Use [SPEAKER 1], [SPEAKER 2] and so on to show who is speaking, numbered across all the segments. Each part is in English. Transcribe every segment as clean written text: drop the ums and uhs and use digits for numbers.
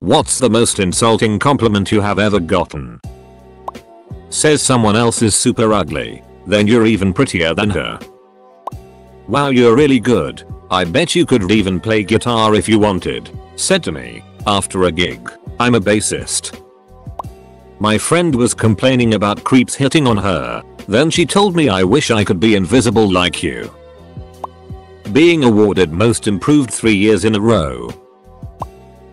[SPEAKER 1] What's the most insulting compliment you have ever gotten? Says someone else is super ugly. Then you're even prettier than her. Wow, you're really good. I bet you could even play guitar if you wanted. Said to me after a gig. I'm a bassist. My friend was complaining about creeps hitting on her. Then she told me I wish I could be invisible like you. Being awarded most improved 3 years in a row.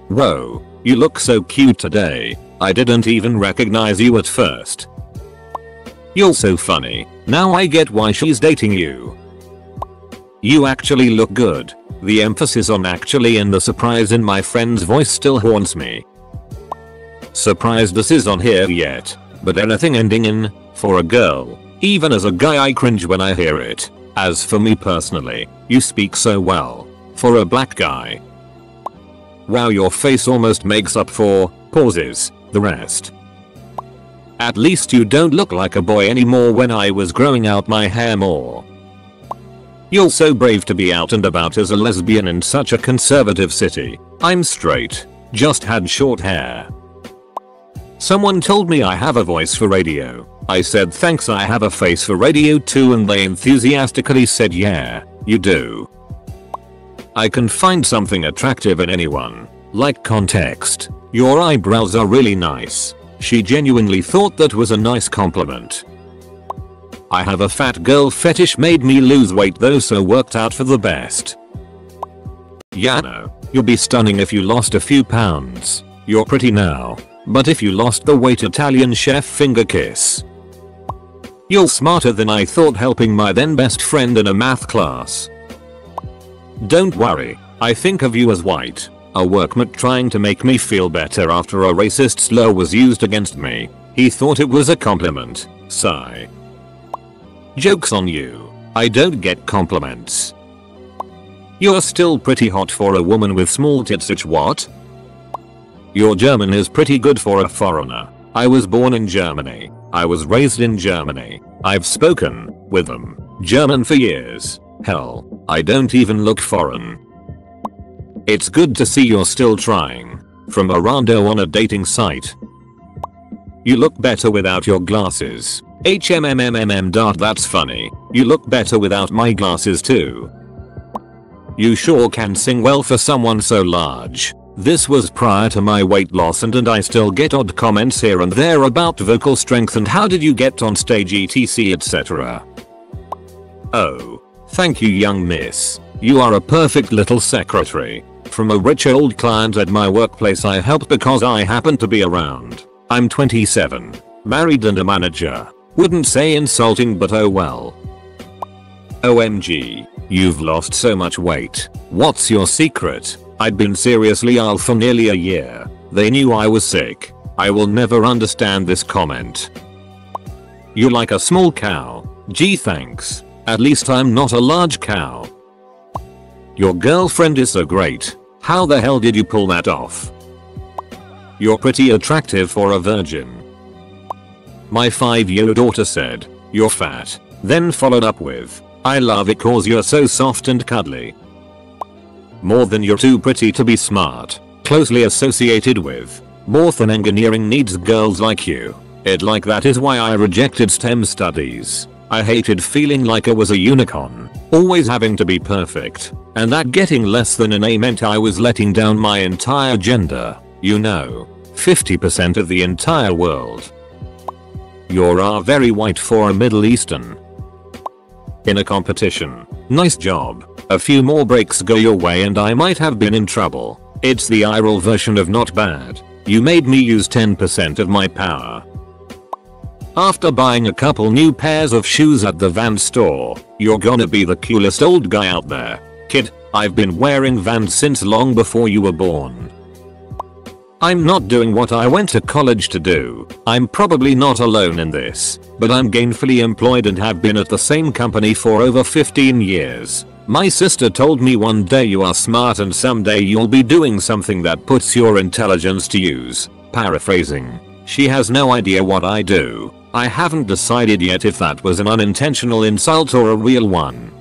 [SPEAKER 1] Whoa, you look so cute today. I didn't even recognize you at first. You're so funny. Now I get why she's dating you. You actually look good. The emphasis on actually and the surprise in my friend's voice still haunts me. Surprised this is on here yet, but anything ending in for a girl, even as a guy I cringe when I hear it. As for me personally, you speak so well for a black guy. Wow, your face almost makes up for pauses the rest. At least you don't look like a boy anymore when I was growing out my hair more. You're so brave to be out and about as a lesbian in such a conservative city. I'm straight, just had short hair. Someone told me I have a voice for radio. I said thanks, I have a face for radio too, and they enthusiastically said yeah, you do. I can find something attractive in anyone. Like context. Your eyebrows are really nice. She genuinely thought that was a nice compliment. I have a fat girl fetish, made me lose weight though, so worked out for the best. Yeah, no, you'll be stunning if you lost a few pounds. You're pretty now. But if you lost the weight, Italian chef finger kiss. You're smarter than I thought, helping my then best friend in a math class. Don't worry, I think of you as white. A workmate trying to make me feel better after a racist slur was used against me. He thought it was a compliment. Sigh. Joke's on you. I don't get compliments. You're still pretty hot for a woman with small tits. What? Your German is pretty good for a foreigner. I was born in Germany. I was raised in Germany. I've spoken with them German for years. Hell, I don't even look foreign. It's good to see you're still trying. From a rando on a dating site. You look better without your glasses. HMMMMM. That's funny. You look better without my glasses too. You sure can sing well for someone so large. This was prior to my weight loss, and I still get odd comments here and there about vocal strength and how did you get on stage etc, etc. Oh, thank you, young miss. You are a perfect little secretary. From a rich old client at my workplace I helped because I happened to be around. I'm 27, married and a manager. Wouldn't say insulting, but oh well. OMG, you've lost so much weight. What's your secret? I'd been seriously ill for nearly a year. They knew I was sick. I will never understand this comment. You're like a small cow. Gee, thanks. At least I'm not a large cow. Your girlfriend is so great. How the hell did you pull that off? You're pretty attractive for a virgin. My 5-year-old daughter said, you're fat. Then followed up with, I love it cause you're so soft and cuddly. More than you're too pretty to be smart. Closely associated with. More than engineering needs girls like you. It like that is why I rejected STEM studies. I hated feeling like I was a unicorn. Always having to be perfect. And that getting less than an A meant I was letting down my entire gender. You know, 50% of the entire world. You're very white for a Middle Eastern. In a competition. Nice job. A few more breaks go your way and I might have been in trouble. It's the eye roll version of not bad. You made me use 10% of my power. After buying a couple new pairs of shoes at the Vans store, you're gonna be the coolest old guy out there. Kid, I've been wearing Vans since long before you were born. I'm not doing what I went to college to do. I'm probably not alone in this, but I'm gainfully employed and have been at the same company for over 15 years. My sister told me one day you are smart and someday you'll be doing something that puts your intelligence to use. Paraphrasing. She has no idea what I do. I haven't decided yet if that was an unintentional insult or a real one.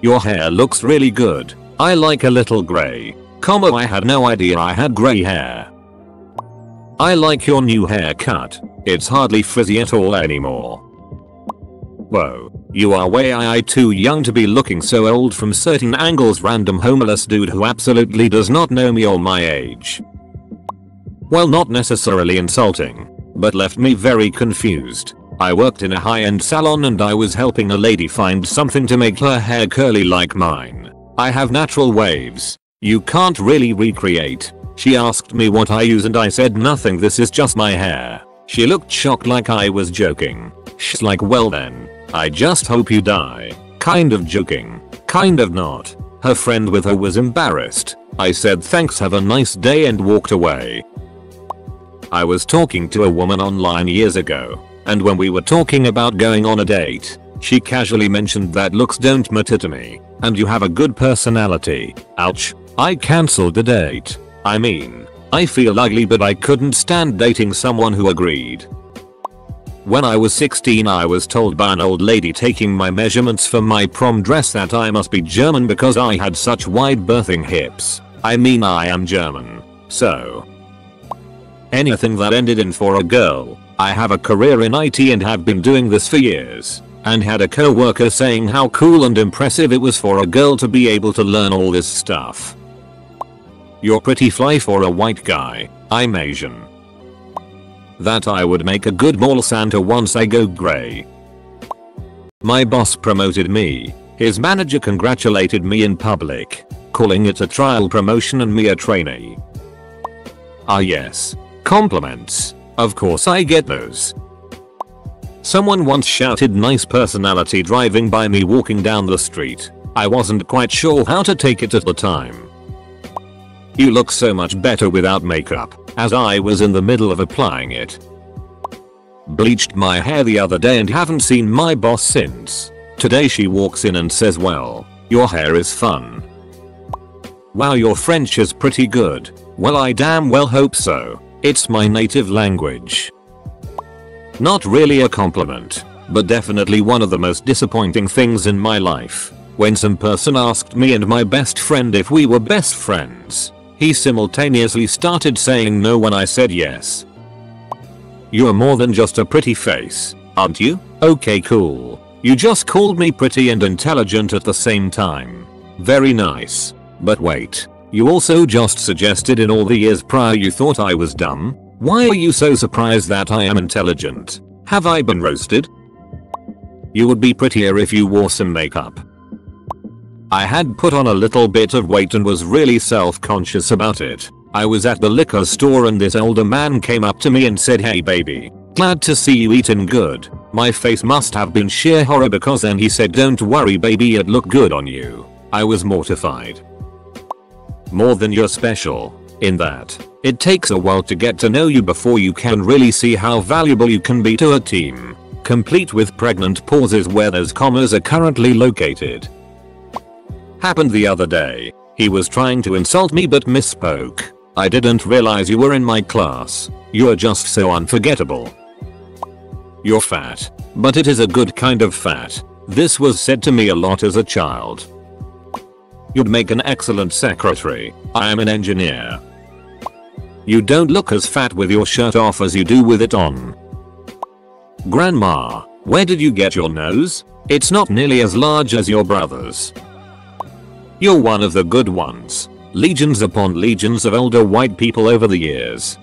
[SPEAKER 1] Your hair looks really good. I like a little grey. I had no idea I had grey hair. I like your new haircut. It's hardly frizzy at all anymore. Whoa, you are way too young to be looking so old from certain angles. Random homeless dude who absolutely does not know me or my age. Well, not necessarily insulting, but left me very confused. I worked in a high-end salon and I was helping a lady find something to make her hair curly like mine. I have natural waves. You can't really recreate. She asked me what I use and I said nothing, this is just my hair. She looked shocked like I was joking. She's like, well then, I just hope you die. Kind of joking, kind of not. Her friend with her was embarrassed. I said thanks, have a nice day, and walked away. I was talking to a woman online years ago, and when we were talking about going on a date, she casually mentioned that looks don't matter to me, and you have a good personality. Ouch. I cancelled the date. I mean, I feel ugly, but I couldn't stand dating someone who agreed. When I was 16, I was told by an old lady taking my measurements for my prom dress that I must be German because I had such wide birthing hips. I mean, I am German. So anything that ended in for a girl. I have a career in IT and have been doing this for years, and had a co-worker saying how cool and impressive it was for a girl to be able to learn all this stuff. You're pretty fly for a white guy. I'm Asian. That I would make a good mall Santa once I go grey. My boss promoted me. His manager congratulated me in public, calling it a trial promotion and me a trainee. Ah yes, compliments. Of course I get those. Someone once shouted nice personality driving by me walking down the street. I wasn't quite sure how to take it at the time. You look so much better without makeup, as I was in the middle of applying it. Bleached my hair the other day and haven't seen my boss since. Today she walks in and says, well, your hair is fun. Wow, your French is pretty good. Well, I damn well hope so. It's my native language. Not really a compliment, but definitely one of the most disappointing things in my life. When some person asked me and my best friend if we were best friends, he simultaneously started saying no when I said yes. You're more than just a pretty face, aren't you? Okay, cool. You just called me pretty and intelligent at the same time. Very nice. But wait, you also just suggested in all the years prior you thought I was dumb? Why are you so surprised that I am intelligent? Have I been roasted? You would be prettier if you wore some makeup. I had put on a little bit of weight and was really self-conscious about it. I was at the liquor store and this older man came up to me and said, hey baby, glad to see you eating good. My face must have been sheer horror because then he said, don't worry baby, it looked good on you. I was mortified. More than you're special, in that it takes a while to get to know you before you can really see how valuable you can be to a team, complete with pregnant pauses where those commas are currently located. Happened the other day. He was trying to insult me but misspoke. I didn't realize you were in my class. You're just so unforgettable. You're fat, but it is a good kind of fat. This was said to me a lot as a child. You'd make an excellent secretary. I am an engineer. You don't look as fat with your shirt off as you do with it on. Grandma, where did you get your nose? It's not nearly as large as your brother's. You're one of the good ones. Legions upon legions of older white people over the years